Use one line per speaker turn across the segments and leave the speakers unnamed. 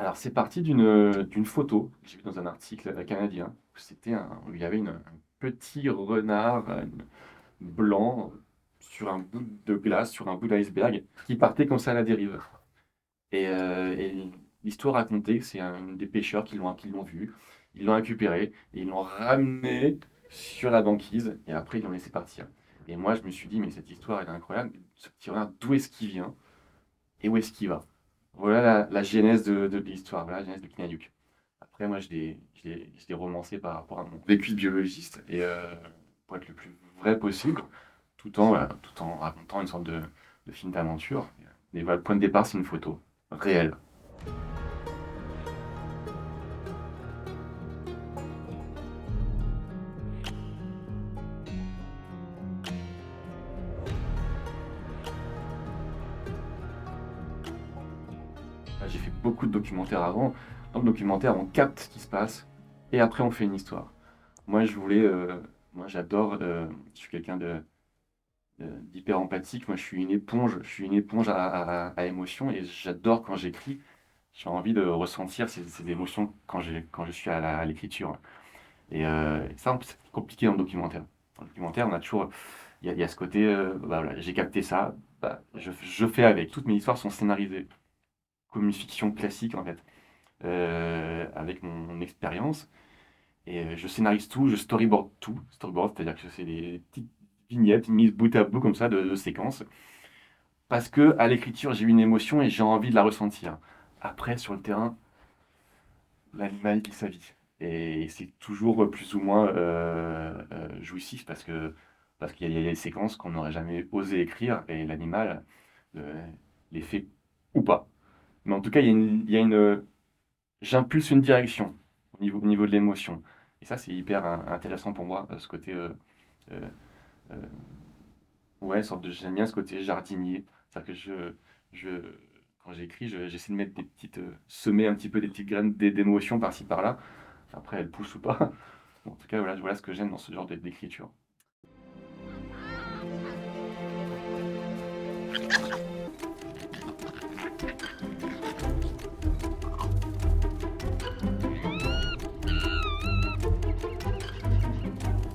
Alors, c'est parti d'une photo que j'ai vue dans un article canadien. Il y avait un petit renard blanc sur un bout de glace, sur un bout d'iceberg, qui partait comme ça à la dérive. Et l'histoire racontée que c'est un des pêcheurs qui l'ont vu, ils l'ont récupéré et ils l'ont ramené sur la banquise et après ils l'ont laissé partir. Et moi je me suis dit, mais cette histoire elle est incroyable, ce petit renard, d'où est-ce qu'il vient et où est-ce qu'il va? Voilà la genèse de l'histoire, voilà la genèse de Kinajuk. Après, moi, je l'ai romancé par rapport à mon vécu de biologiste et pour être le plus vrai possible, tout en racontant une sorte de film d'aventure. Mais voilà, le point de départ, c'est une photo réelle. J'ai fait beaucoup de documentaires avant. Dans le documentaire, on capte ce qui se passe et après, on fait une histoire. Moi, moi, j'adore, je suis quelqu'un d'hyper empathique. Moi, je suis une éponge à émotions et j'adore quand j'écris. J'ai envie de ressentir ces émotions quand je suis à l'écriture. Et ça, c'est compliqué dans le documentaire. Dans le documentaire, il y a ce côté, bah voilà, j'ai capté ça, bah, je fais avec. Toutes mes histoires sont scénarisées, comme une fiction classique en fait, avec mon expérience. Et je scénarise tout, je storyboard tout. Storyboard, c'est-à-dire que c'est des petites vignettes mises bout à bout comme ça de séquences. Parce que à l'écriture, j'ai une émotion et j'ai envie de la ressentir. Après, sur le terrain, l'animal vit sa vie. Et c'est toujours plus ou moins jouissif parce qu'il y a des séquences qu'on n'aurait jamais osé écrire et l'animal euh, les fait ou pas. Mais en tout cas, j'impulse une direction au niveau de l'émotion. Et ça, c'est hyper intéressant pour moi, ce côté, euh, euh, ouais, j'aime bien ce côté jardinier. C'est-à-dire que quand j'écris, j'essaie de mettre semer un petit peu des petites graines d'émotion par-ci par-là. Après, elles poussent ou pas. En tout cas, voilà ce que j'aime dans ce genre d'écriture.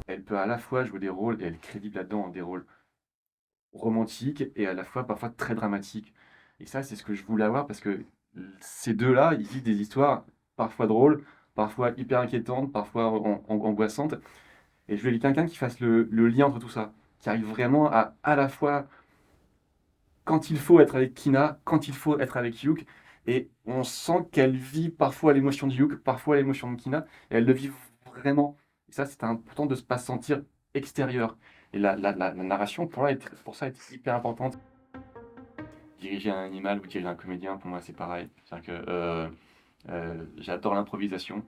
Elle peut à la fois jouer des rôles, et elle est crédible là-dedans, des rôles romantiques et à la fois parfois très dramatiques. Et ça, c'est ce que je voulais avoir parce que ces deux-là, ils vivent des histoires parfois drôles, parfois hyper inquiétantes, parfois angoissantes. Et je voulais quelqu'un qui fasse le lien entre tout ça, qui arrive vraiment à la fois quand il faut être avec Kina, quand il faut être avec Yuk. Et on sent qu'elle vit parfois l'émotion de Yuk, parfois l'émotion de Kina, et elle le vit vraiment. Et ça, c'est important de ne pas se sentir extérieur. Et la narration, pour ça, est hyper importante. Diriger un animal ou diriger un comédien, pour moi, c'est pareil. C'est-à-dire que j'adore l'improvisation.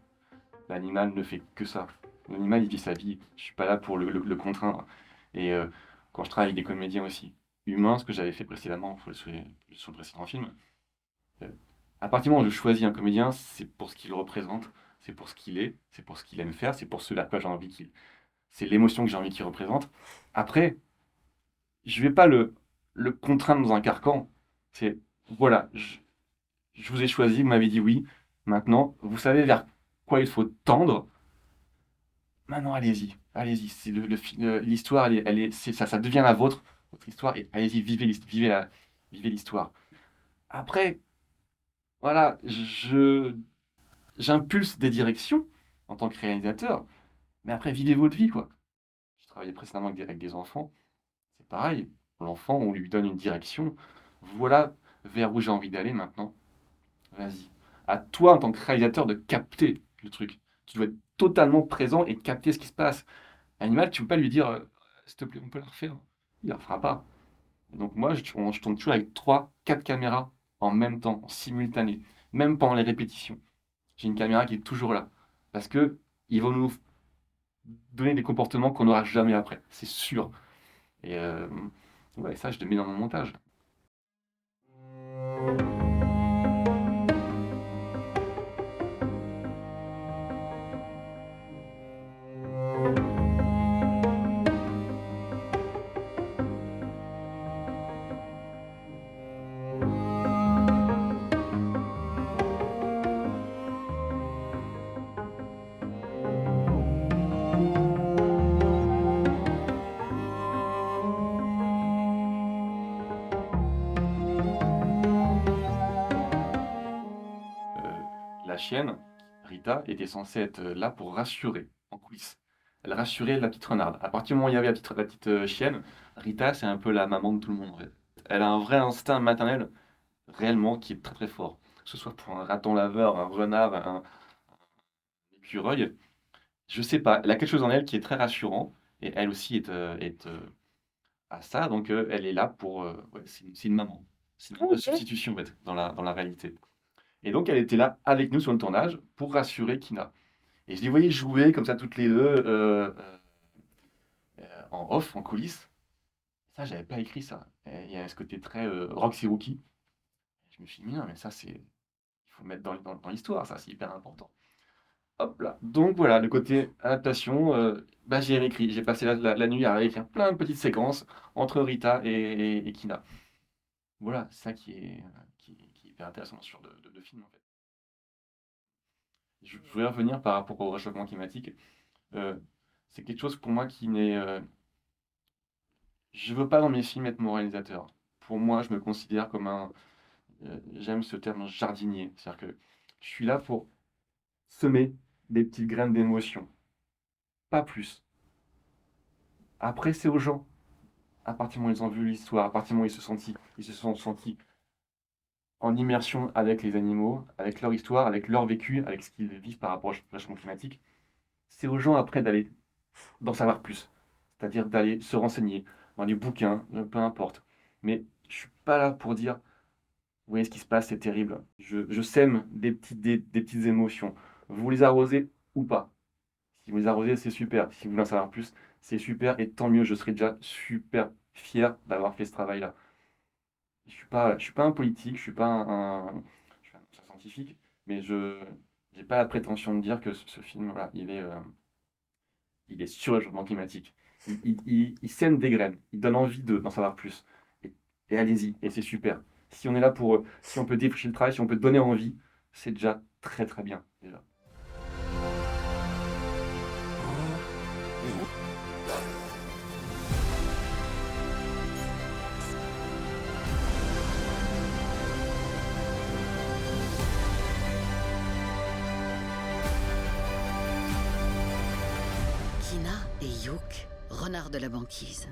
L'animal ne fait que ça. L'animal, il vit sa vie. Je suis pas là pour le contraindre. Et quand je travaille avec des comédiens aussi, humains, ce que j'avais fait précédemment sur le précédent film, euh, à partir du moment où je choisis un comédien, c'est pour ce qu'il représente, c'est pour ce qu'il est, c'est pour ce qu'il aime faire, c'est pour ce à quoi j'ai envie qu'il. C'est l'émotion que j'ai envie qu'il représente. Après, je vais pas le contraindre dans un carcan. C'est, voilà, je vous ai choisi, vous m'avez dit oui. Maintenant, vous savez vers quoi il faut tendre. Maintenant, allez-y, allez-y. C'est l'histoire, ça devient la vôtre, votre histoire, et allez-y, vivez l'histoire. Après, voilà, j'impulse des directions en tant que réalisateur, mais après, vivez votre vie, quoi. Je travaillais précédemment avec des enfants, c'est pareil. L'enfant, on lui donne une direction. Voilà vers où j'ai envie d'aller maintenant. Vas-y. À toi, en tant que réalisateur, de capter le truc. Tu dois être totalement présent et capter ce qui se passe. Animal, tu peux pas lui dire s'il te plaît, on peut la refaire. Il la fera pas. Donc moi, je tourne toujours avec 3, 4 caméras en même temps, en simultané, même pendant les répétitions. J'ai une caméra qui est toujours là. Parce que ils vont nous donner des comportements qu'on n'aura jamais après. C'est sûr. Et ouais, ça, je le mets dans mon montage. chienne, Rita, était censée être là pour rassurer, en coulisses. Elle rassurait la petite renarde. À partir du moment où il y avait la petite chienne, Rita, c'est un peu la maman de tout le monde, en fait. Elle a un vrai instinct maternel, réellement, qui est très très fort. Que ce soit pour un raton laveur, un renard, un écureuil, je sais pas. Elle a quelque chose en elle qui est très rassurant, et elle aussi est à ça, donc elle est là pour... ouais, c'est une maman. C'est une maman de
OK.
substitution, en fait, dans la réalité. Et donc, elle était là avec nous sur le tournage pour rassurer Kina. Et je les voyais jouer comme ça toutes les deux en off, en coulisses. Ça, j'avais pas écrit ça. Et il y a ce côté très Roxy Rookie. Je me suis dit, non, mais ça, il faut le mettre dans l'histoire, ça, c'est hyper important. Hop là. Donc voilà, le côté adaptation, bah, j'ai réécrit. J'ai passé la nuit à réécrire plein de petites séquences entre Rita et Kina. Voilà, c'est ça qui est hyper intéressant dans ce genre de film, en fait. Je voulais revenir par rapport au réchauffement climatique. Euh, c'est quelque chose pour moi qui n'est. Je veux pas dans mes films être moralisateur. Pour moi, je me considère comme un. J'aime ce terme jardinier. C'est-à-dire que je suis là pour semer des petites graines d'émotion. Pas plus. Après, c'est aux gens. À partir du moment où ils ont vu l'histoire, à partir du moment où ils se sont sentis en immersion avec les animaux, avec leur histoire, avec leur vécu, avec ce qu'ils vivent par rapport au réchauffement climatique, c'est aux gens après d'en savoir plus. C'est-à-dire d'aller se renseigner dans les bouquins, peu importe. Mais je suis pas là pour dire, vous voyez ce qui se passe, c'est terrible. Je sème des petites émotions. Vous les arrosez ou pas. Si vous les arrosez, c'est super. Si vous voulez en savoir plus, c'est super. Et tant mieux, je serai déjà super fier d'avoir fait ce travail-là. Je suis pas un politique, je suis un scientifique, mais je n'ai pas la prétention de dire que ce film, voilà, il est sur le changement climatique. Il sème des graines, il donne envie d'en savoir plus. Et allez-y, et c'est super. Si on est là pour, si on peut défricher le travail, si on peut donner envie, c'est déjà très très bien, déjà.
Kina et Youk, renards de la banquise.